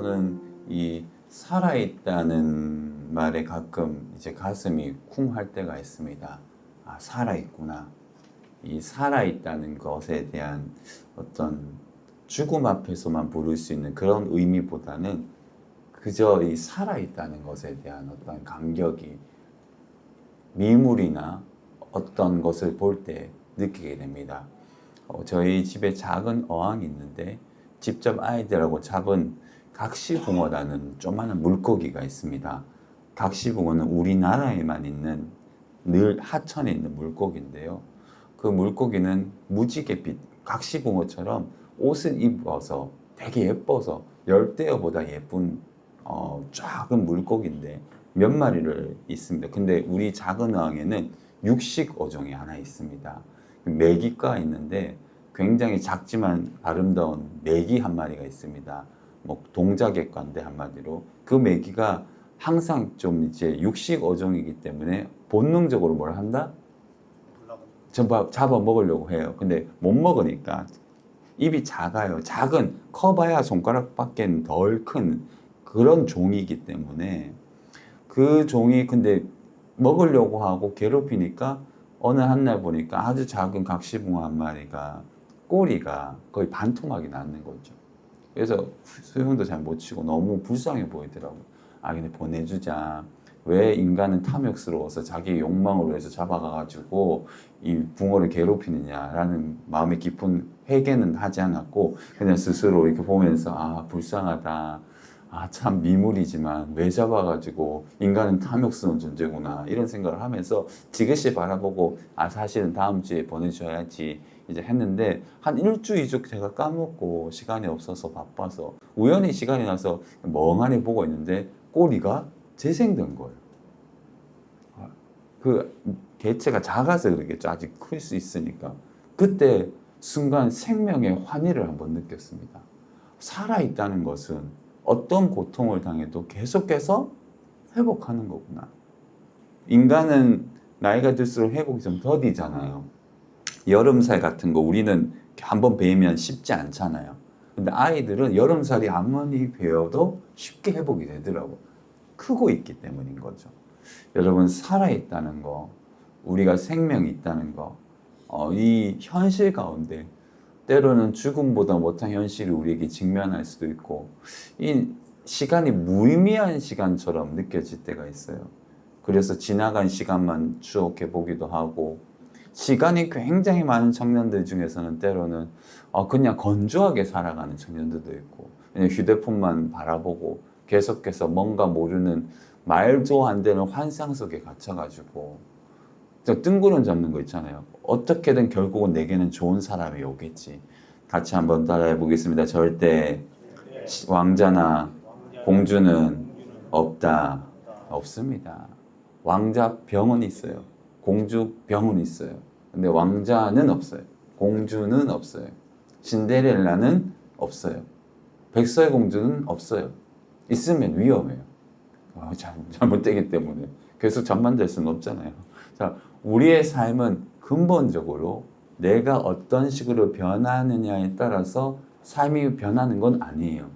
저는 이 살아있다는 말에 가끔 이제 가슴이 쿵 할 때가 있습니다. 아, 살아있구나. 이 살아있다는 것에 대한 어떤 죽음 앞에서만 부를 수 있는 그런 의미보다는 그저 이 살아있다는 것에 대한 어떤 감격이 미물이나 어떤 것을 볼 때 느끼게 됩니다. 저희 집에 작은 어항이 있는데 직접 아이들하고 잡은 각시붕어라는 조그마한 물고기가 있습니다. 각시붕어는 우리나라에만 있는 늘 하천에 있는 물고기인데요. 그 물고기는 무지갯빛 각시붕어처럼 옷을 입어서 되게 예뻐서 열대어보다 예쁜 작은 물고기인데 몇 마리를 있습니다. 근데 우리 작은 어항에는 육식 어종이 하나 있습니다. 메기과 있는데 굉장히 작지만 아름다운 메기 한 마리가 있습니다. 뭐 동자객과인데 한마디로 그 메기가 항상 좀 이제 육식 어종이기 때문에 본능적으로 뭘 한다? 잡아 먹으려고 해요. 근데 못 먹으니까 입이 작아요. 작은 커봐야 손가락밖에 덜 큰 그런 종이기 때문에 그 종이 근데 먹으려고 하고 괴롭히니까 어느 한날 보니까 아주 작은 각시붕어 한 마리가 꼬리가 거의 반토막이 났는 거죠. 그래서 수영도 잘 못 치고 너무 불쌍해 보이더라고요. 아, 근데 보내주자. 왜 인간은 탐욕스러워서 자기의 욕망으로 해서 잡아가가지고 이 붕어를 괴롭히느냐라는 마음의 깊은 회개는 하지 않았고 그냥 스스로 이렇게 보면서 아, 불쌍하다. 아, 참 미물이지만 왜 잡아가지고 인간은 탐욕스러운 존재구나 이런 생각을 하면서 지그시 바라보고 아, 사실은 다음 주에 보내줘야지 이제 했는데 한 일주, 이주 제가 까먹고 시간이 없어서 바빠서 우연히 시간이 나서 멍하니 보고 있는데 꼬리가 재생된 거예요. 그 개체가 작아서 그러겠죠. 아직 클 수 있으니까. 그때 순간 생명의 환희를 한번 느꼈습니다. 살아있다는 것은 어떤 고통을 당해도 계속해서 회복하는 거구나. 인간은 나이가 들수록 회복이 좀 더디잖아요. 여름살 같은 거 우리는 한번 베이면 쉽지 않잖아요. 근데 아이들은 여름살이 아무리 베어도 쉽게 회복이 되더라고. 크고 있기 때문인 거죠. 여러분, 살아있다는 거, 우리가 생명이 있다는 거, 이 현실 가운데 때로는 죽음보다 못한 현실이 우리에게 직면할 수도 있고 이 시간이 무의미한 시간처럼 느껴질 때가 있어요. 그래서 지나간 시간만 추억해 보기도 하고 시간이 굉장히 많은 청년들 중에서는 때로는 그냥 건조하게 살아가는 청년들도 있고 그냥 휴대폰만 바라보고 계속해서 뭔가 모르는 말도 안 되는 환상 속에 갇혀가지고 뜬구름 잡는 거 있잖아요. 어떻게든 결국은 내게는 좋은 사람이 오겠지. 같이 한번 따라해 보겠습니다. 절대 왕자나 공주는 없다. 없습니다. 왕자 병은 있어요. 공주 병은 있어요. 근데 왕자는 없어요. 공주는 없어요. 신데렐라는 없어요. 백설의 공주는 없어요. 있으면 위험해요. 잘못되기 때문에. 계속 잠만 잘 수는 없잖아요. 자, 우리의 삶은 근본적으로 내가 어떤 식으로 변하느냐에 따라서 삶이 변하는 건 아니에요.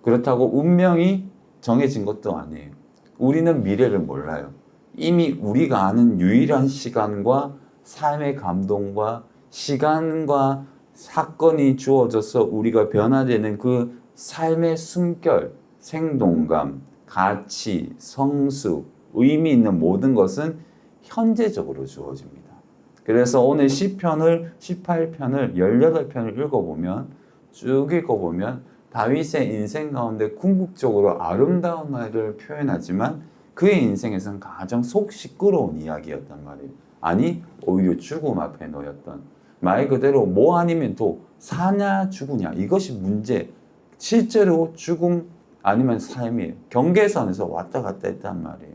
그렇다고 운명이 정해진 것도 아니에요. 우리는 미래를 몰라요. 이미 우리가 아는 유일한 시간과 삶의 감동과 시간과 사건이 주어져서 우리가 변화되는 그 삶의 숨결, 생동감, 가치, 성숙, 의미 있는 모든 것은 현재적으로 주어집니다. 그래서 오늘 시편을 18편을 18편을 읽어보면 쭉 읽어보면 다윗의 인생 가운데 궁극적으로 아름다운 날을 표현하지만 그의 인생에서는 가장 속 시끄러운 이야기였단 말이에요. 아니 오히려 죽음 앞에 놓였던 말 그대로 뭐 아니면 또 사냐 죽으냐 이것이 문제. 실제로 죽음 아니면 삶이에요. 경계선에서 왔다 갔다 했단 말이에요.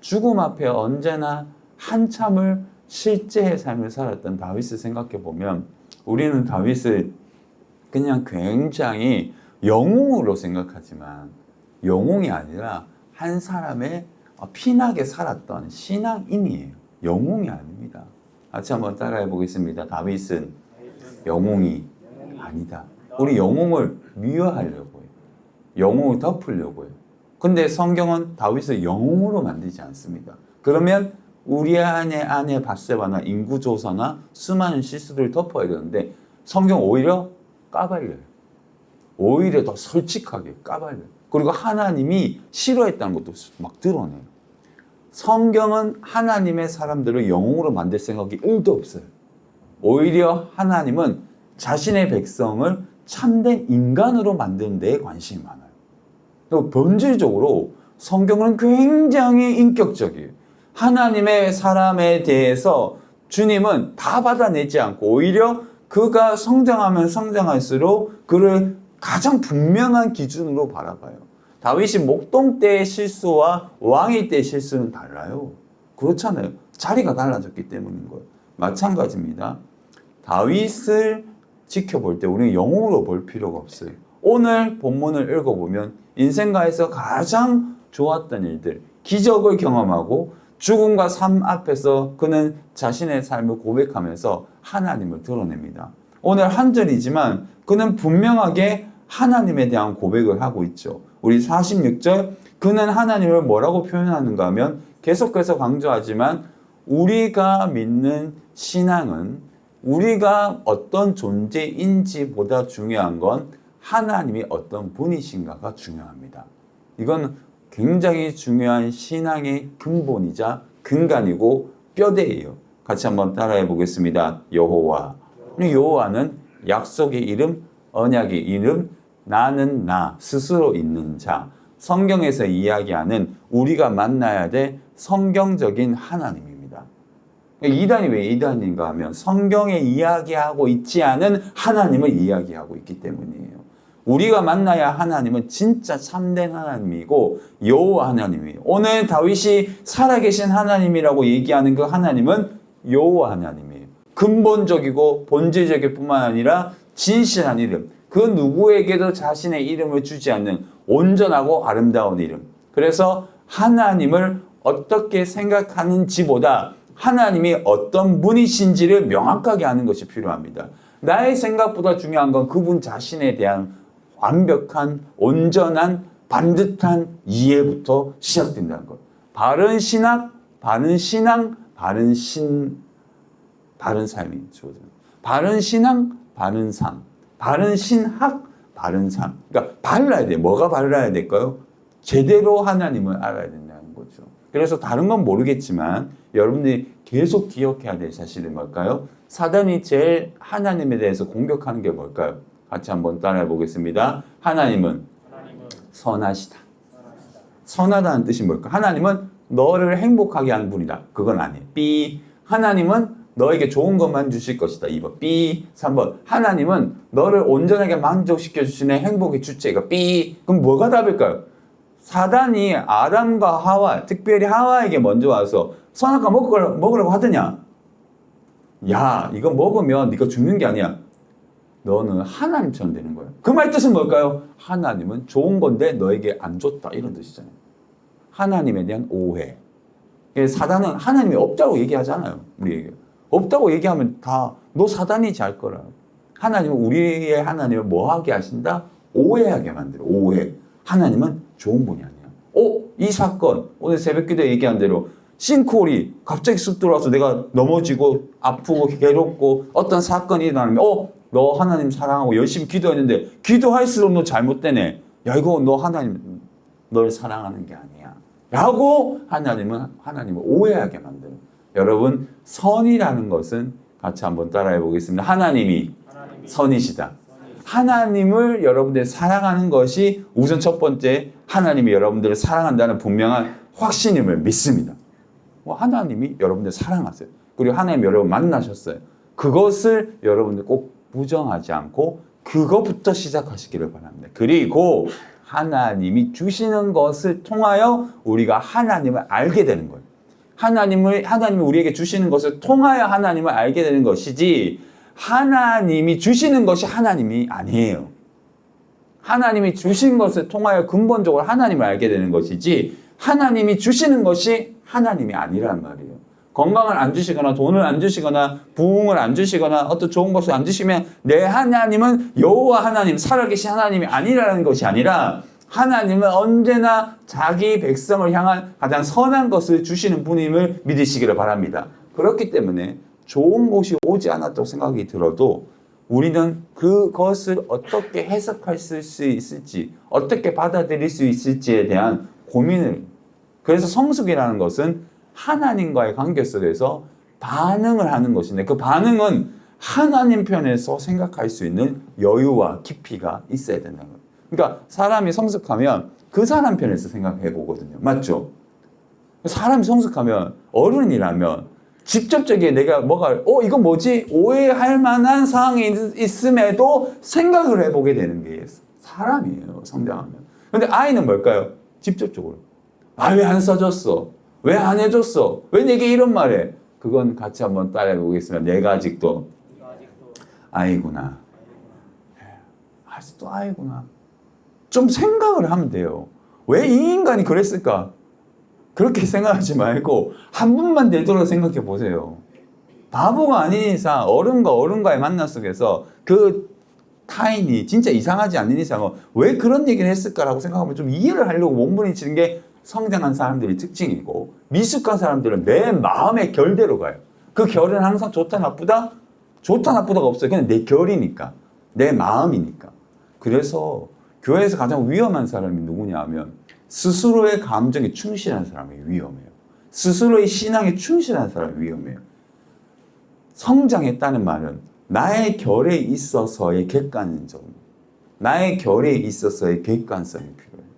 죽음 앞에 언제나 한참을 실제의 삶을 살았던 다윗을 생각해 보면 우리는 다윗을 그냥 굉장히 영웅으로 생각하지만 영웅이 아니라 한 사람의 피나게 살았던 신앙인이에요. 영웅이 아닙니다. 같이 한번 따라해 보겠습니다. 다윗은 영웅이 아니다. 우리 영웅을 미워하려고 해요. 영웅을 덮으려고 해요. 근데 성경은 다윗을 영웅으로 만들지 않습니다. 그러면 우리아의 아내 밧세바나 인구조사나 수많은 실수들을 덮어야 되는데 성경 오히려 까발려요. 오히려 더 솔직하게 까발려요. 그리고 하나님이 싫어했다는 것도 막 드러내요. 성경은 하나님의 사람들을 영웅으로 만들 생각이 1도 없어요. 오히려 하나님은 자신의 백성을 참된 인간으로 만드는 데에 관심이 많아요. 그리고 본질적으로 성경은 굉장히 인격적이에요. 하나님의 사람에 대해서 주님은 다 받아내지 않고 오히려 그가 성장하면 성장할수록 그를 가장 분명한 기준으로 바라봐요. 다윗이 목동 때의 실수와 왕일 때의 실수는 달라요. 그렇잖아요. 자리가 달라졌기 때문인 거예요. 마찬가지입니다. 다윗을 지켜볼 때 우리는 영웅으로 볼 필요가 없어요. 오늘 본문을 읽어보면 인생가에서 가장 좋았던 일들, 기적을 경험하고 죽음과 삶 앞에서 그는 자신의 삶을 고백하면서 하나님을 드러냅니다. 오늘 한 절이지만 그는 분명하게 하나님에 대한 고백을 하고 있죠. 우리 46절, 그는 하나님을 뭐라고 표현하는가 하면 계속해서 강조하지만 우리가 믿는 신앙은 우리가 어떤 존재인지보다 중요한 건 하나님이 어떤 분이신가가 중요합니다. 이건 굉장히 중요한 신앙의 근본이자 근간이고 뼈대예요. 같이 한번 따라해 보겠습니다. 여호와. 여호와는 약속의 이름, 언약의 이름, 나는 나 스스로 있는 자. 성경에서 이야기하는 우리가 만나야 될 성경적인 하나님입니다. 이단이 왜 이단인가 하면 성경에 이야기하고 있지 않은 하나님을 이야기하고 있기 때문이에요. 우리가 만나야 하나님은 진짜 참된 하나님이고 여호와 하나님이에요. 오늘 다윗이 살아계신 하나님이라고 얘기하는 그 하나님은 여호와 하나님이에요. 근본적이고 본질적일 뿐만 아니라 진실한 이름. 그 누구에게도 자신의 이름을 주지 않는 온전하고 아름다운 이름. 그래서 하나님을 어떻게 생각하는지보다 하나님이 어떤 분이신지를 명확하게 아는 것이 필요합니다. 나의 생각보다 중요한 건 그분 자신에 대한 완벽한, 온전한, 반듯한 이해부터 시작된다는 것. 바른 신학, 바른 신앙, 바른 삶이 주어져요. 바른 신앙, 바른 삶. 바른 신학, 바른 삶. 그러니까 발라야 돼요. 뭐가 발라야 될까요? 제대로 하나님을 알아야 된다는 거죠. 그래서 다른 건 모르겠지만 여러분들이 계속 기억해야 될 사실은 뭘까요? 사단이 제일 하나님에 대해서 공격하는 게 뭘까요? 같이 한번 따라해 보겠습니다. 하나님은 선하시다. 선하다는 뜻이 뭘까? 하나님은 너를 행복하게 하는 분이다. 그건 아니에요. B. 하나님은 너에게 좋은 것만 주실 것이다. 2번. B. 3번. 하나님은 너를 온전하게 만족시켜 주시는 행복의 주체가 B. 그럼 뭐가 답일까요? 사단이 아담과 하와, 특별히 하와에게 먼저 와서 선악과 먹으라고 하더냐? 야, 이거 먹으면 네가 죽는 게 아니야. 너는 하나님처럼 되는 거야. 그 말 뜻은 뭘까요? 하나님은 좋은 건데 너에게 안 줬다. 이런 뜻이잖아요. 하나님에 대한 오해. 사단은 하나님이 없다고 얘기하잖아요. 우리에게. 없다고 얘기하면 다 너 사단이지 할 거라. 하나님은 우리의 하나님을 뭐하게 하신다? 오해하게 만들어. 오해. 하나님은 좋은 분이 아니야. 이 사건 오늘 새벽기도에 얘기한 대로 싱크홀이 갑자기 쑥 들어와서 내가 넘어지고 아프고 괴롭고 어떤 사건이 일어나면 너 하나님 사랑하고 열심히 기도했는데 기도할수록 너 잘못되네. 야 이거 너 하나님 널 사랑하는 게 아니야. 라고 하나님을 오해하게 만들어요. 여러분 선이라는 것은 같이 한번 따라해 보겠습니다. 하나님이 선이시다. 하나님을 여러분들 사랑하는 것이 우선 첫 번째 하나님이 여러분들을 사랑한다는 분명한 확신임을 믿습니다. 하나님이 여러분들 사랑하세요. 그리고 하나님 여러분 만나셨어요. 그것을 여러분들 꼭 부정하지 않고 그것부터 시작하시기를 바랍니다. 그리고 하나님이 주시는 것을 통하여 우리가 하나님을 알게 되는 거예요. 하나님이 우리에게 주시는 것을 통하여 하나님을 알게 되는 것이지 하나님이 주시는 것이 하나님이 아니에요. 하나님이 주신 것을 통하여 근본적으로 하나님을 알게 되는 것이지 하나님이 주시는 것이 하나님이 아니란 말이에요. 건강을 안 주시거나 돈을 안 주시거나 부흥을 안 주시거나 어떤 좋은 것을 안 주시면 내 하나님은 여호와 하나님, 살아계신 하나님이 아니라는 것이 아니라 하나님은 언제나 자기 백성을 향한 가장 선한 것을 주시는 분임을 믿으시기를 바랍니다. 그렇기 때문에 좋은 것이 오지 않았다고 생각이 들어도 우리는 그것을 어떻게 해석할 수 있을지, 어떻게 받아들일 수 있을지에 대한 고민을, 그래서 성숙이라는 것은 하나님과의 관계 속에서 반응을 하는 것인데, 그 반응은 하나님 편에서 생각할 수 있는 여유와 깊이가 있어야 된다는 거예요. 그러니까 사람이 성숙하면 그 사람 편에서 생각해 보거든요. 맞죠? 사람이 성숙하면, 어른이라면 직접적인 내가 이거 뭐지? 오해할 만한 상황이 있음에도 생각을 해보게 되는 게 사람이에요, 성장하면. 근데 아이는 뭘까요? 직접적으로. 왜 안 써줬어? 왜 안 해줬어? 왜 내게 이런 말해? 그건 같이 한번 따라해 보겠습니다. 내가 아직도 아이구나. 아직도 아이구나. 좀 생각을 하면 돼요. 왜 이 인간이 그랬을까? 그렇게 생각하지 말고 한 분만 되도록 생각해 보세요. 바보가 아닌 이상 어른과의 만남 속에서 그 타인이 진짜 이상하지 않는 이상은 왜 그런 얘기를 했을까라고 생각하면 좀 이해를 하려고 몸부림치는 게 성장한 사람들의 특징이고, 미숙한 사람들은 내 마음의 결대로 가요. 그 결은 항상 좋다 나쁘다? 좋다 나쁘다가 없어요. 그냥 내 결이니까. 내 마음이니까. 그래서 교회에서 가장 위험한 사람이 누구냐 하면 스스로의 감정에 충실한 사람이 위험해요. 스스로의 신앙에 충실한 사람이 위험해요. 성장했다는 말은 나의 결에 있어서의 객관적, 나의 결에 있어서의 객관성이 필요해요.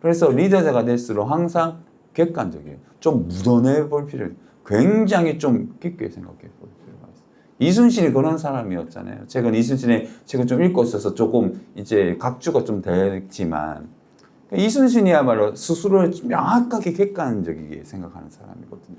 그래서 리더자가 될수록 항상 객관적이에요. 좀 묻어내 볼 필요해요. 굉장히 좀 깊게 생각해 볼 필요가 있어요. 이순신이 그런 사람이었잖아요. 최근 이순신의 책을 좀 읽고 있어서 조금 이제 각주가 좀 됐지만, 이순신이야말로 스스로를 명확하게 객관적이게 생각하는 사람이거든요.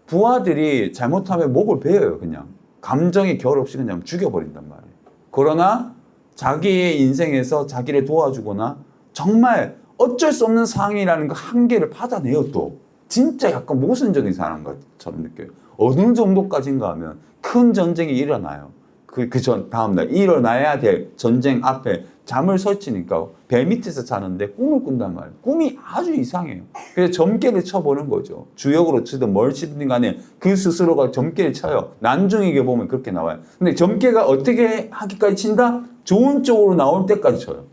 부하들이 잘못하면 목을 베어요. 그냥 감정의 결 없이 그냥 죽여버린단 말이에요. 그러나 자기의 인생에서 자기를 도와주거나 정말 어쩔 수 없는 상황이라는 그 한계를 받아내요. 또 진짜 약간 모순적인 사람 것처럼 느껴요. 어느 정도까지인가 하면 큰 전쟁이 일어나요. 다음날 일어나야 될 전쟁 앞에 잠을 설치니까 배 밑에서 자는데 꿈을 꾼단 말이에요. 꿈이 아주 이상해요. 그래서 점괘를 쳐보는 거죠. 주역으로 치든 뭘 치든 간에 그 스스로가 점괘를 쳐요. 난중에게 보면 그렇게 나와요. 근데 점괘가 어떻게 하기까지 친다? 좋은 쪽으로 나올 때까지 쳐요.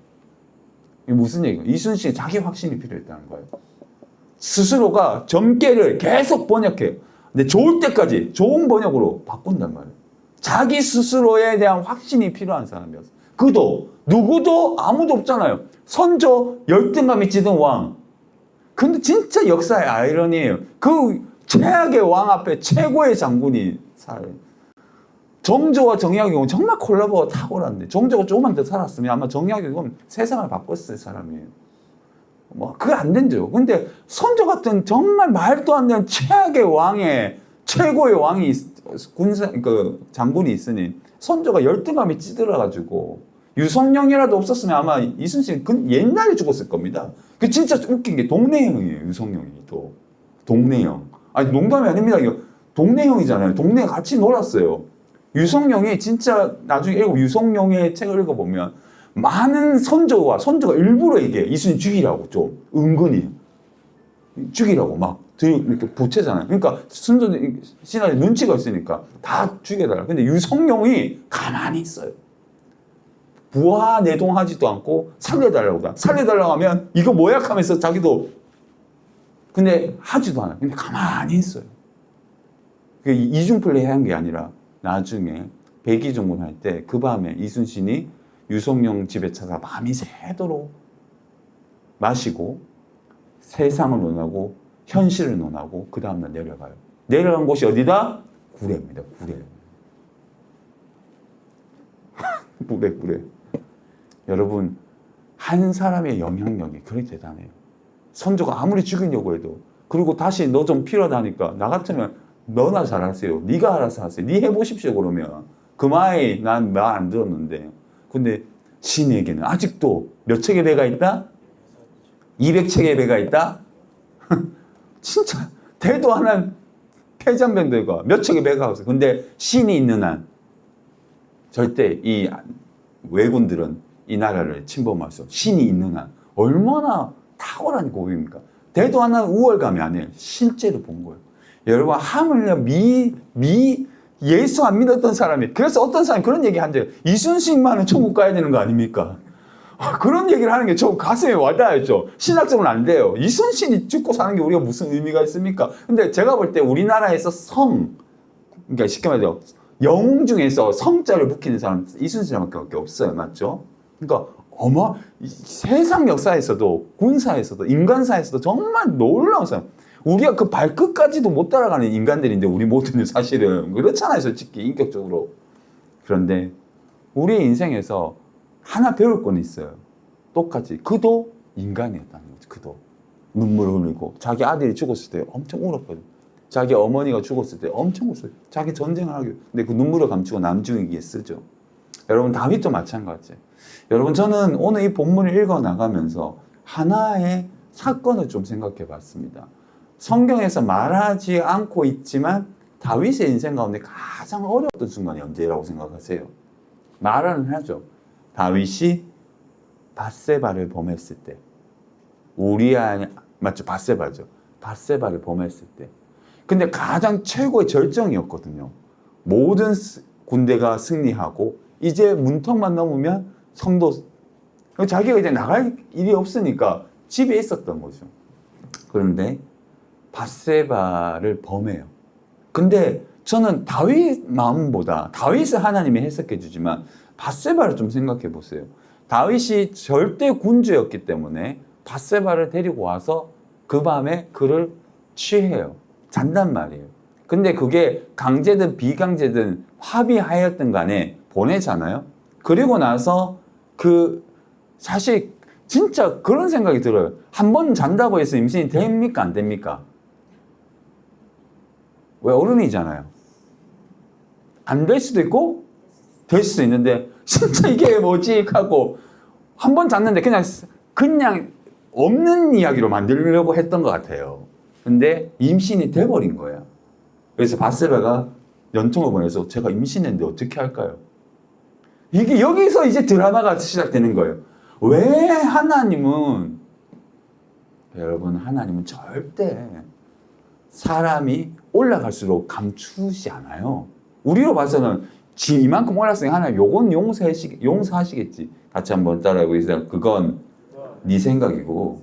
이게 무슨 얘기예요? 이순신이 자기 확신이 필요했다는 거예요. 스스로가 점괘를 계속 번역해요. 근데 좋을 때까지 좋은 번역으로 바꾼단 말이에요. 자기 스스로에 대한 확신이 필요한 사람이었어요. 누구도 아무도 없잖아요. 선조 열등감이 찌든 왕. 근데 진짜 역사의 아이러니예요. 그 최악의 왕 앞에 최고의 장군이 살아요. 정조와 정약용은 경우 정말 콜라보가 탁월한데, 정조가 조금만 더 살았으면 아마 정약용은 세상을 바꿨을 사람이에요. 그게 안 된죠. 근데 선조 같은 정말 말도 안 되는 최악의 왕의 최고의 왕이 장군이 있으니 선조가 열등감이 찌들어가지고 유성룡이라도 없었으면 아마 이순신 옛날에 죽었을 겁니다. 그 진짜 웃긴 게 동네형이에요. 유성룡이 또 동네형. 아니 농담이 아닙니다. 이거 동네형이잖아요. 동네 같이 놀았어요. 유성룡이 진짜 나중에 유성룡의 책을 읽어보면 많은 선조가 일부러 이게 이순신 죽이라고 좀 은근히 죽이라고 막 이렇게 보채잖아요. 그러니까 신하들 눈치가 있으니까 다 죽여달라. 근데 유성룡이 가만히 있어요. 부하 내동하지도 않고 살려달라고 하면 이거 뭐야 하면서 자기도 근데 하지도 않아요. 근데 가만히 있어요. 이중 플레이 한 게 아니라 나중에 백의종군 할 때 그 밤에 이순신이 유성룡 집에 찾아 밤이 새도록 마시고 세상을 논하고 현실을 논하고 그 다음날 내려가요. 내려간 곳이 어디다? 구례입니다. 구례. 여러분, 한 사람의 영향력이 그렇게 대단해요. 선조가 아무리 죽이려고 해도, 그리고 다시 너 좀 필요하다니까 나 같으면 너나 잘하세요. 네가 알아서 하세요. 네 해보십시오. 그러면 그 말이 난 말 안 들었는데, 근데 신에게는 아직도 몇 척의 배가 있다? 200척의 배가 있다? 진짜 대도 안 한 패잔병들과 몇 척의 배가 없어요. 근데 신이 있는 한 절대 이 왜군들은 이 나라를 침범할 수 없어요. 신이 있는 한 얼마나 탁월한 고백입니까? 대도 안 하는 우월감이 아니에요. 실제로 본 거예요. 여러분, 하물며 예수 안 믿었던 사람이, 그래서 어떤 사람이 그런 얘기 한대요. 이순신만은 천국 가야 되는 거 아닙니까? 그런 얘기를 하는 게 저 가슴에 와닿았죠. 신학적으로는 안 돼요. 이순신이 죽고 사는 게 우리가 무슨 의미가 있습니까? 근데 제가 볼 때 우리나라에서 그러니까 쉽게 말해서 영웅 중에서 성자를 붙이는 사람 이순신밖에 없어요. 맞죠? 그러니까 세상 역사에서도 군사에서도 인간사에서도 정말 놀라운 사람. 우리가 그 발끝까지도 못 따라가는 인간들인데 우리 모두는 사실은 그렇잖아요. 솔직히 인격적으로. 그런데 우리의 인생에서 하나 배울 건 있어요. 똑같이 그도 인간이었다는 거죠. 그도 눈물을 흘리고 자기 아들이 죽었을 때 엄청 울었거든요. 자기 어머니가 죽었을 때 엄청 울었어요. 자기 전쟁을 하기. 근데 그 눈물을 감추고 남중이기에 쓰죠. 여러분, 다윗도 마찬가지예요. 여러분, 저는 오늘 이 본문을 읽어 나가면서 하나의 사건을 좀 생각해 봤습니다. 성경에서 말하지 않고 있지만 다윗의 인생 가운데 가장 어려웠던 순간이 언제라고 생각하세요? 말은 하죠. 다윗이 밧세바를 범했을 때. 맞죠? 밧세바죠. 밧세바를 범했을 때. 근데 가장 최고의 절정이었거든요. 모든 군대가 승리하고 이제 문턱만 넘으면 자기가 이제 나갈 일이 없으니까 집에 있었던 거죠. 그런데 밧세바를 범해요. 근데 저는 다윗 마음보다 다윗을 하나님이 해석해 주지만 밧세바를 좀 생각해 보세요. 다윗이 절대 군주였기 때문에 밧세바를 데리고 와서 그 밤에 그를 취해요. 잔단 말이에요. 근데 그게 강제든 비강제든 합의하였든 간에 보내잖아요. 그리고 나서 사실 진짜 그런 생각이 들어요. 한 번 잔다고 해서 임신이 됩니까? 안 됩니까? 왜? 어른이잖아요. 안 될 수도 있고 될 수도 있는데 진짜 이게 뭐지 하고 한 번 잤는데 그냥 없는 이야기로 만들려고 했던 것 같아요. 근데 임신이 돼버린 거야. 그래서 밧세바가 연통을 보내서 제가 임신했는데 어떻게 할까요? 이게 여기서 이제 드라마가 시작되는 거예요. 왜 여러분, 하나님은 절대 사람이 올라갈수록 감추지 않아요. 우리로 봐서는 이만큼 올랐으니까 하나님 요건 용서하시겠지. 같이 한번 따라해보겠습니다. 그건 네 생각이고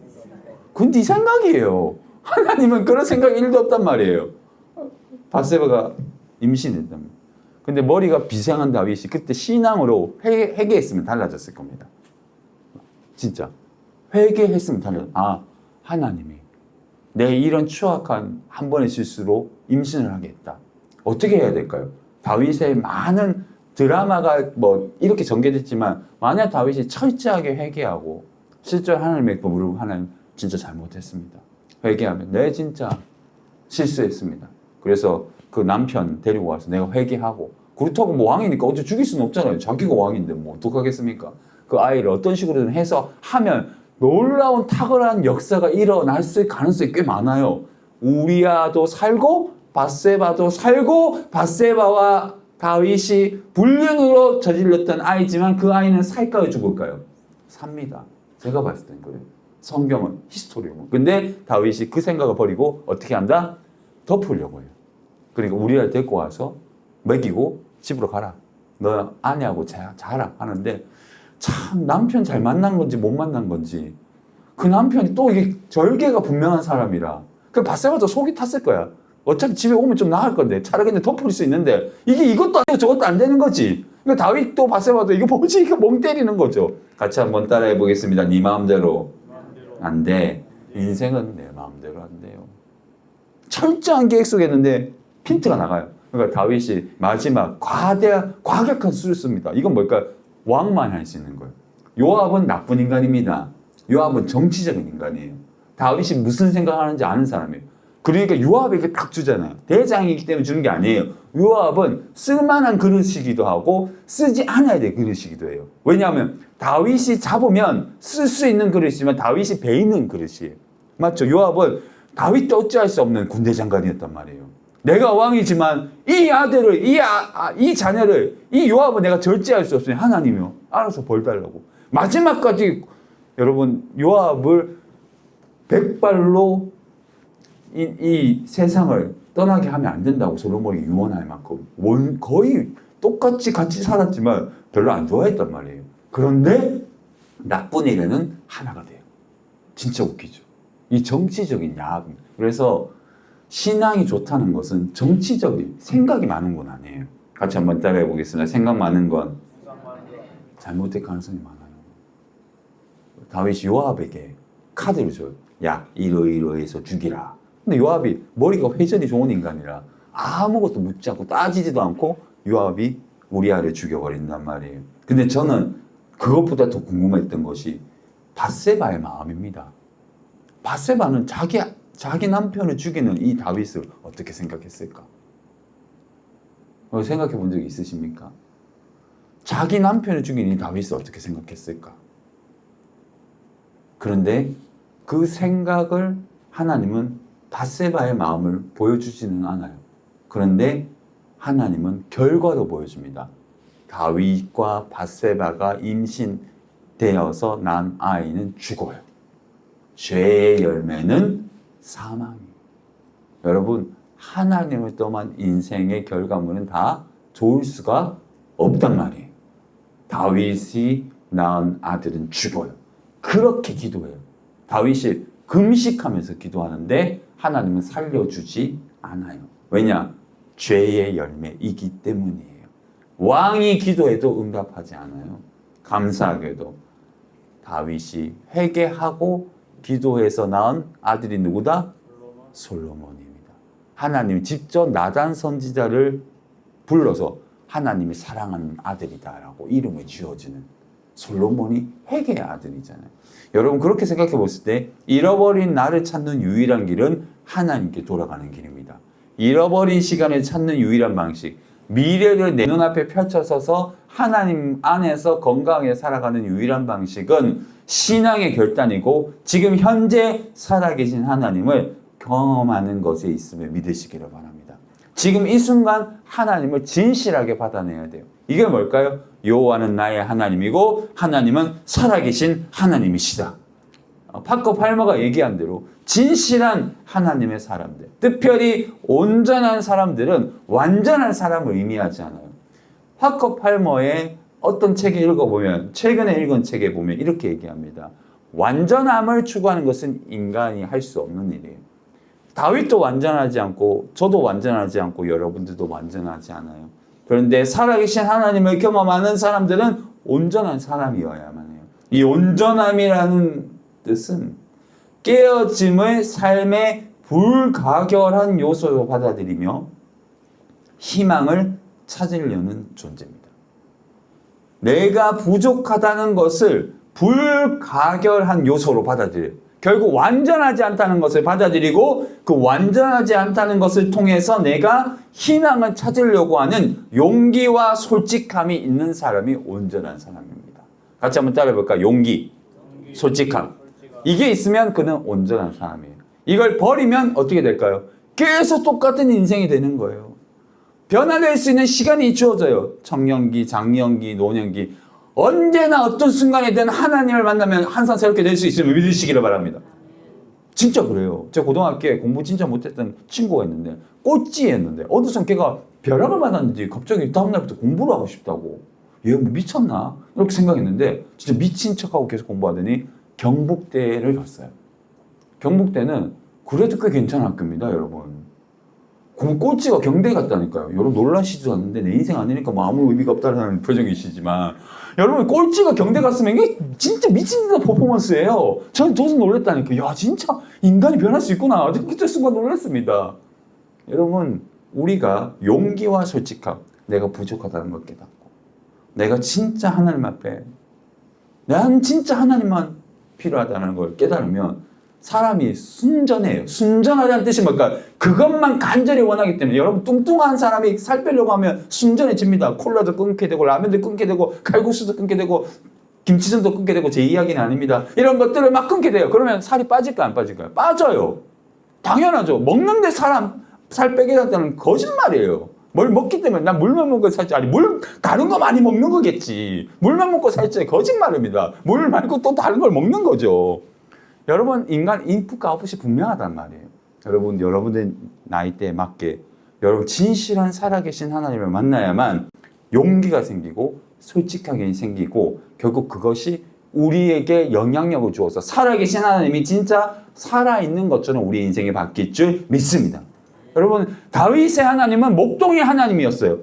그건 네 생각이에요. 하나님은 그런 생각이 1도 없단 말이에요. 밧세바가 임신했단 말이에요. 근데 머리가 비상한 다윗이 그때 신앙으로 회개했으면 달라졌을 겁니다. 진짜 회개했으면 하나님이 내 이런 추악한 한 번의 실수로 임신을 하겠다. 어떻게 해야 될까요? 다윗의 많은 드라마가 이렇게 전개됐지만 만약 다윗이 철저하게 회개하고 실제로 하나님의 법으로 하나님 진짜 잘못했습니다. 회개하면 내 진짜 실수했습니다. 그래서 그 남편 데리고 와서 내가 회개하고 그렇다고 왕이니까 어째 죽일 수는 없잖아요. 자기가 왕인데 어떡하겠습니까? 그 아이를 어떤 식으로든 해서 하면 놀라운 탁월한 역사가 일어날 가능성이 꽤 많아요. 우리아도 살고 밧세바도 살고 밧세바와 다윗이 불륜으로 저질렀던 아이지만 그 아이는 살까요 죽을까요? 삽니다. 제가 봤을 땐 그래요. 성경은 히스토리고. 근데 다윗이 그 생각을 버리고 어떻게 한다? 덮으려고 해요. 그러니까 우리아를 데리고 와서 먹이고 집으로 가라. 너 아내하고 자라 하는데 참 남편 잘 만난 건지 못 만난 건지 그 남편이 또 이게 절개가 분명한 사람이라 그 밧세바도 속이 탔을 거야. 어차피 집에 오면 좀 나을 건데 차라리 그냥 덮을 수 있는데 이게 이것도 안 되고 저것도 안 되는 거지. 그러니까 다윗도 밧세바도 이거 뭐지? 이거 멍 때리는 거죠. 같이 한번 따라해 보겠습니다. 네 마음대로 안 돼. 인생은 내 마음대로 안 돼요. 철저한 계획 속에 있는데 핀트가 나가요. 그러니까 다윗이 마지막 과격한 수를 씁니다. 이건 뭘까? 왕만 할 수 있는 거예요. 요압은 나쁜 인간입니다. 요압은 정치적인 인간이에요. 다윗이 무슨 생각하는지 아는 사람이에요. 그러니까 요압에게 딱 주잖아요. 대장이기 때문에 주는 게 아니에요. 요압은 쓸만한 그릇이기도 하고 쓰지 않아야 될 그릇이기도 해요. 왜냐하면 다윗이 잡으면 쓸 수 있는 그릇이지만 다윗이 베이는 그릇이에요. 맞죠? 요압은 다윗도 어찌할 수 없는 군대 장관이었단 말이에요. 내가 왕이지만 이 아들을 이 자녀를 이 요압을 내가 절제할 수 없으니 하나님이요 알아서 벌 달라고 마지막까지 여러분 요압을 100발로 이 세상을 떠나게 하면 안 된다고 솔로몬이 유언할 만큼 거의 똑같이 같이 살았지만 별로 안 좋아했단 말이에요. 그런데 나쁜 일에는 하나가 돼요. 진짜 웃기죠. 이 정치적인 야합. 그래서 신앙이 좋다는 것은 정치적인 생각이 많은 건 아니에요. 같이 한번 따라해 보겠습니다. 생각 많은 건 잘못될 가능성이 많아요. 다윗이 요압에게 카드를 줘요. 야, 이러이러해서 죽이라. 근데 요압이 머리가 회전이 좋은 인간이라 아무것도 묻지 않고 따지지도 않고 요압이 우리아를 죽여버린단 말이에요. 근데 저는 그것보다 더 궁금했던 것이 밧세바의 마음입니다. 밧세바는 자기 남편을 죽이는 이 다윗을 어떻게 생각했을까? 생각해 본 적이 있으십니까? 자기 남편을 죽인 이 다윗을 어떻게 생각했을까? 그런데 그 생각을 하나님은 밧세바의 마음을 보여주지는 않아요. 그런데 하나님은 결과로 보여줍니다. 다윗과 밧세바가 임신되어서 난 아이는 죽어요. 죄의 열매는 사망이에요. 여러분, 하나님을 떠난 인생의 결과물은 다 좋을 수가 없단 말이에요. 다윗이 낳은 아들은 죽어요. 그렇게 기도해요. 다윗이 금식하면서 기도하는데 하나님은 살려주지 않아요. 왜냐? 죄의 열매이기 때문이에요. 왕이 기도해도 응답하지 않아요. 감사하게도 다윗이 회개하고 기도해서 낳은 아들이 누구다? 솔로몬입니다. 하나님이 직접 나단 선지자를 불러서 하나님이 사랑하는 아들이다라고 이름을 지어주는 솔로몬이 회개의 아들이잖아요. 여러분 그렇게 생각해 봤을 때 잃어버린 나를 찾는 유일한 길은 하나님께 돌아가는 길입니다. 잃어버린 시간을 찾는 유일한 방식, 미래를 내 눈앞에 펼쳐서서 하나님 안에서 건강하게 살아가는 유일한 방식은 신앙의 결단이고 지금 현재 살아계신 하나님을 경험하는 것에 있음을 믿으시기를 바랍니다. 지금 이 순간 하나님을 진실하게 받아내야 돼요. 이게 뭘까요? 여호와는 나의 하나님이고 하나님은 살아계신 하나님이시다. 파커 팔머가 얘기한 대로 진실한 하나님의 사람들, 특별히 온전한 사람들은 완전한 사람을 의미하지 않아요. 파커 팔머의 어떤 책을 읽어보면, 최근에 읽은 책에 보면 이렇게 얘기합니다. 완전함을 추구하는 것은 인간이 할 수 없는 일이에요. 다윗도 완전하지 않고 저도 완전하지 않고 여러분들도 완전하지 않아요. 그런데 살아계신 하나님을 경험하는 사람들은 온전한 사람이어야만 해요. 이 온전함이라는 뜻은 깨어짐을 삶의 불가결한 요소로 받아들이며 희망을 찾으려는 존재입니다. 내가 부족하다는 것을 불가결한 요소로 받아들여요. 결국 완전하지 않다는 것을 받아들이고 그 완전하지 않다는 것을 통해서 내가 희망을 찾으려고 하는 용기와 솔직함이 있는 사람이 온전한 사람입니다. 같이 한번 따라해볼까요? 용기, 솔직함. 이게 있으면 그는 온전한 사람이에요. 이걸 버리면 어떻게 될까요? 계속 똑같은 인생이 되는 거예요. 변화될 수 있는 시간이 주어져요. 청년기, 장년기, 노년기. 언제나 어떤 순간이든 하나님을 만나면 항상 새롭게 될 수 있음을 믿으시기를 바랍니다. 진짜 그래요. 제가 고등학교에 공부 진짜 못했던 친구가 있는데 꼴찌였는데 어느덧 걔가 벼락을 맞았는지 갑자기 다음날부터 공부를 하고 싶다고. 얘 뭐 미쳤나? 이렇게 생각했는데 진짜 미친 척하고 계속 공부하더니 경북대를 갔어요. 경북대는 그래도 꽤 괜찮은 학교입니다, 여러분. 꼴찌가 경대 갔다니까요. 여러분 놀라시지도 않는데 내 인생 아니니까 뭐 아무 의미가 없다는 표정이시지만 여러분 꼴찌가 경대 갔으면 이게 진짜 미친 듯한 퍼포먼스예요. 저는 저도 놀랐다니까. 야 진짜 인간이 변할 수 있구나. 그때 순간 놀랐습니다. 여러분 우리가 용기와 솔직함, 내가 부족하다는 걸 깨닫고 내가 진짜 하나님 앞에 난 진짜 하나님만 필요하다는 걸 깨달으면 사람이 순전해요. 순전하다는 뜻이 뭘까? 그것만 간절히 원하기 때문에 여러분 뚱뚱한 사람이 살 빼려고 하면 순전해집니다. 콜라도 끊게 되고 라면도 끊게 되고 칼국수도 끊게 되고 김치전도 끊게 되고 제 이야기는 아닙니다. 이런 것들을 막 끊게 돼요. 그러면 살이 빠질까요? 안 빠질까요? 빠져요. 당연하죠. 먹는데 살 빼게 된다는 거짓말이에요. 뭘 먹기 때문에 난 물만 먹고 살지. 아니 물 다른 거 많이 먹는 거겠지. 물만 먹고 살지. 거짓말입니다. 물 말고 또 다른 걸 먹는 거죠. 여러분 인간 인풋과 아웃풋이 분명하단 말이에요. 여러분들 나이대에 맞게 여러분 진실한 살아계신 하나님을 만나야만 용기가 생기고 솔직하게 생기고 결국 그것이 우리에게 영향력을 주어서 살아계신 하나님이 진짜 살아있는 것처럼 우리 인생이 바뀔 줄 믿습니다. 여러분 다윗의 하나님은 목동의 하나님이었어요.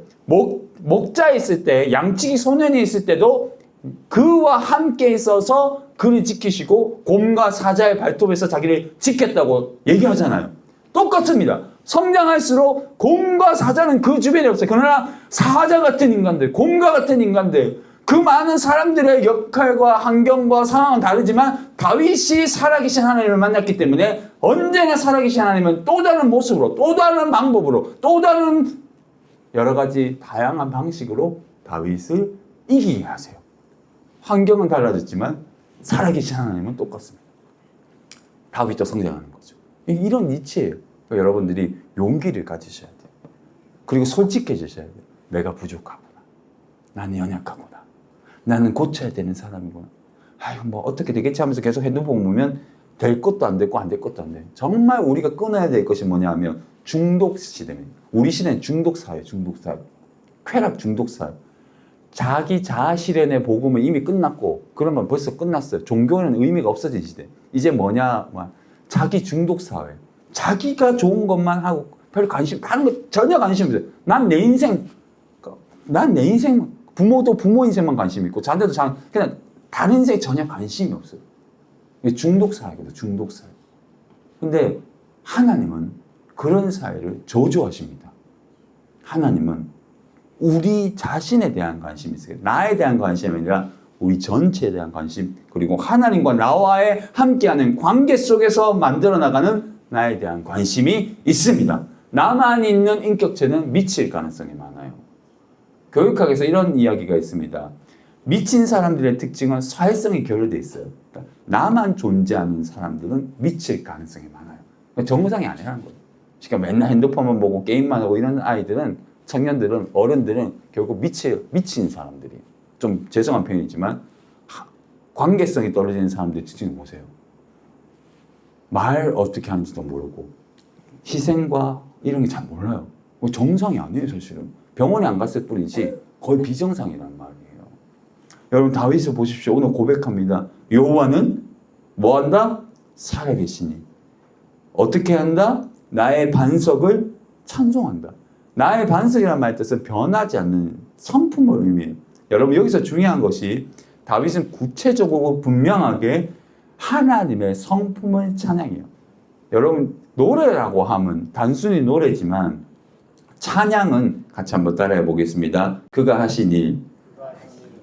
목자에 있을 때 양치기 소년이 있을 때도 그와 함께 있어서 그를 지키시고 곰과 사자의 발톱에서 자기를 지켰다고 얘기하잖아요. 똑같습니다. 성장할수록 곰과 사자는 그 주변에 없어요. 그러나 사자 같은 인간들, 곰과 같은 인간들, 그 많은 사람들의 역할과 환경과 상황은 다르지만 다윗이 살아계신 하나님을 만났기 때문에 언제나 살아계신 하나님은 또 다른 모습으로, 또 다른 방법으로, 또 다른 여러 가지 다양한 방식으로 다윗을 이기게 하세요. 환경은 달라졌지만 살아계신 하나님은 똑같습니다. 다윗도 성장하는 거죠. 이런 이치예요. 여러분들이 용기를 가지셔야 돼요. 그리고 솔직해지셔야 돼요. 내가 부족하구나. 나는 연약하구나. 나는 고쳐야 되는 사람이구나. 아유 뭐 어떻게 되겠지 하면서 계속 핸드폰 보면 될 것도 안 됐고 안 될 것도 안 돼. 정말 우리가 끊어야 될 것이 뭐냐 하면 중독 시대입니다. 우리 시대는 중독 사회, 쾌락 중독 사회. 자기 자아 실현의 복음은 이미 끝났고 그러면 벌써 끝났어요. 종교는 의미가 없어진 시대. 이제 뭐냐? 자기 중독 사회. 자기가 좋은 것만 하고 별 관심, 다른 거 전혀 관심 없어요. 난 내 인생, 부모도 부모 인생만 관심 있고 자녀도 그냥 다른 인생에 전혀 관심이 없어요. 이게 중독 사회거든요. 중독 사회. 근데 하나님은 그런 사회를 저주하십니다. 하나님은 우리 자신에 대한 관심이 있어요. 나에 대한 관심이 아니라 우리 전체에 대한 관심, 그리고 하나님과 나와의 함께하는 관계 속에서 만들어 나가는 나에 대한 관심이 있습니다. 나만 있는 인격체는 미칠 가능성이 많아요. 교육학에서 이런 이야기가 있습니다. 미친 사람들의 특징은 사회성이 결여되어 있어요. 그러니까 나만 존재하는 사람들은 미칠 가능성이 많아요. 그러니까 정상이 아니라는 거예요. 그러니까 맨날 핸드폰만 보고 게임만 하고 이런 아이들은, 청년들은, 어른들은 결국 미친 사람들이, 좀 죄송한 표현이지만 관계성이 떨어지는 사람들의 특징을 보세요. 말 어떻게 하는지도 모르고 희생과 이런 게 잘 몰라요. 정상이 아니에요, 사실은. 병원에 안 갔을 뿐이지 거의 비정상이란 말이에요. 여러분 다윗을 보십시오. 오늘 고백합니다. 여호와는 뭐한다? 살아계시니. 어떻게 한다? 나의 반석을 찬송한다. 나의 반석이라는 말의 뜻은 변하지 않는 성품을 의미해요. 여러분 여기서 중요한 것이 다윗은 구체적으로 분명하게 하나님의 성품을 찬양해요. 여러분 노래라고 하면 단순히 노래지만 찬양은 같이 한번 따라해 보겠습니다. 그가 하신 일,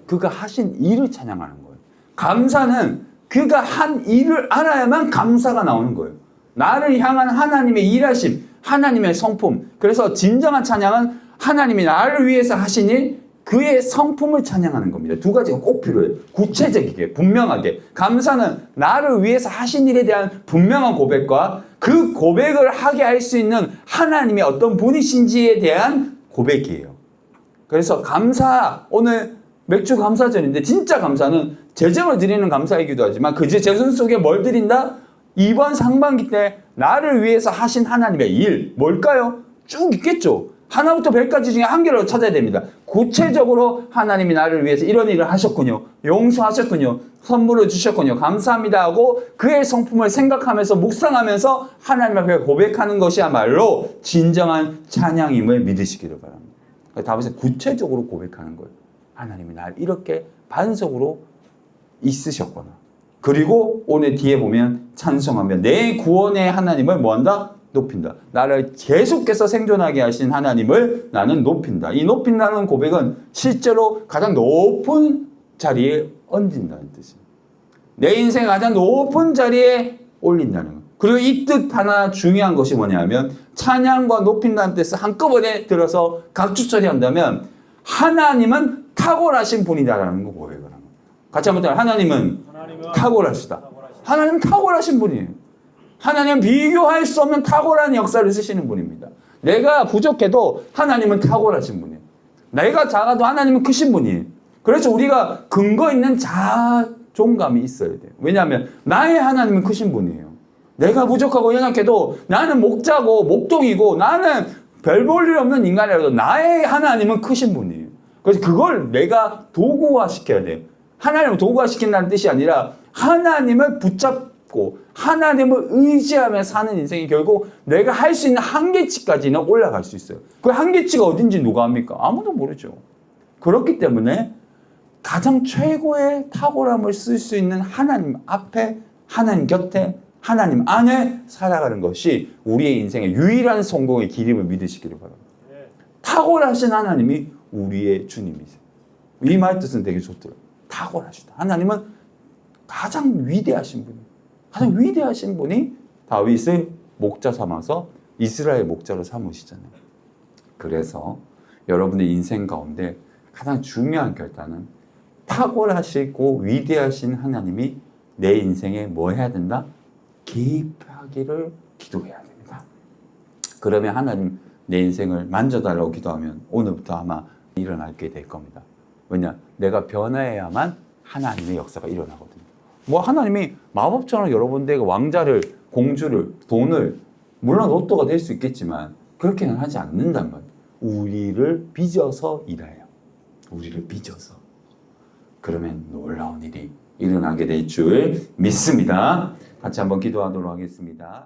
그가 하신 일을 찬양하는 거예요. 감사는 그가 한 일을 알아야만 감사가 나오는 거예요. 나를 향한 하나님의 일하심, 하나님의 성품. 그래서 진정한 찬양은 하나님이 나를 위해서 하신 일, 그의 성품을 찬양하는 겁니다. 두 가지가 꼭 필요해요. 구체적이게, 분명하게. 감사는 나를 위해서 하신 일에 대한 분명한 고백과 그 고백을 하게 할 수 있는 하나님의 어떤 분이신지에 대한 고백이에요. 그래서 감사, 오늘 맥주 감사절인데 진짜 감사는 재정을 드리는 감사이기도 하지만 그 재정 속에 뭘 드린다? 이번 상반기 때 나를 위해서 하신 하나님의 일, 뭘까요? 쭉 있겠죠. 하나부터 100까지 중에 한 개로 찾아야 됩니다. 구체적으로 하나님이 나를 위해서 이런 일을 하셨군요. 용서하셨군요. 선물을 주셨군요. 감사합니다 하고 그의 성품을 생각하면서 묵상하면서 하나님 앞에 고백하는 것이야말로 진정한 찬양임을 믿으시기를 바랍니다. 다윗은 구체적으로 고백하는 거예요. 하나님이 날 이렇게 반석으로 있으셨구나. 그리고 오늘 뒤에 보면 찬송하며 내 구원의 하나님을 뭐한다? 높인다. 나를 계속해서 생존하게 하신 하나님을 나는 높인다. 이 높인다는 고백은 실제로 가장 높은 자리에 얹는다는 뜻입니다. 내 인생 가장 높은 자리에 올린다는 것. 그리고 이 뜻 하나 중요한 것이 뭐냐면 찬양과 높인다는 뜻을 한꺼번에 들어서 각주 처리한다면 하나님은 탁월하신 분이다라는 거 고백을 합니다. 같이 한번 따라. 하나님은 탁월하시다. 하나님은 탁월하신 분이에요. 하나님은 비교할 수 없는 탁월한 역사를 쓰시는 분입니다. 내가 부족해도 하나님은 탁월하신 분이에요. 내가 작아도 하나님은 크신 분이에요. 그래서 우리가 근거 있는 자존감이 있어야 돼요. 왜냐하면 나의 하나님은 크신 분이에요. 내가 부족하고 연약해도 나는 목자고 목동이고 나는 별 볼 일 없는 인간이라도 나의 하나님은 크신 분이에요. 그래서 그걸 내가 도구화 시켜야 돼요. 하나님을 도구화 시킨다는 뜻이 아니라 하나님을 붙잡고 하나님을 의지하며 사는 인생이 결국 내가 할 수 있는 한계치까지는 올라갈 수 있어요. 그 한계치가 어딘지 누가 압니까? 아무도 모르죠. 그렇기 때문에 가장 최고의 탁월함을 쓸 수 있는 하나님 앞에, 하나님 곁에, 하나님 안에 살아가는 것이 우리의 인생의 유일한 성공의 길임을 믿으시기를 바랍니다. 탁월하신 하나님이 우리의 주님이세요. 이 말 뜻은 되게 좋더라고요. 탁월하시다. 하나님은 가장 위대하신 분이에요. 가장 위대하신 분이 다윗을 목자 삼아서 이스라엘 목자로 삼으시잖아요. 그래서 여러분의 인생 가운데 가장 중요한 결단은 탁월하시고 위대하신 하나님이 내 인생에 뭐 해야 된다? 개입하기를 기도해야 됩니다. 그러면 하나님 내 인생을 만져달라고 기도하면 오늘부터 아마 일어나게 될 겁니다. 왜냐? 내가 변화해야만 하나님의 역사가 일어나거든요. 뭐 하나님이 마법처럼 여러분들에게 왕자를, 공주를, 돈을, 물론 로또가 될 수 있겠지만 그렇게는 하지 않는단 말이에요. 우리를 빚어서 일해요. 우리를 빚어서. 그러면 놀라운 일이 일어나게 될 줄 믿습니다. 같이 한번 기도하도록 하겠습니다.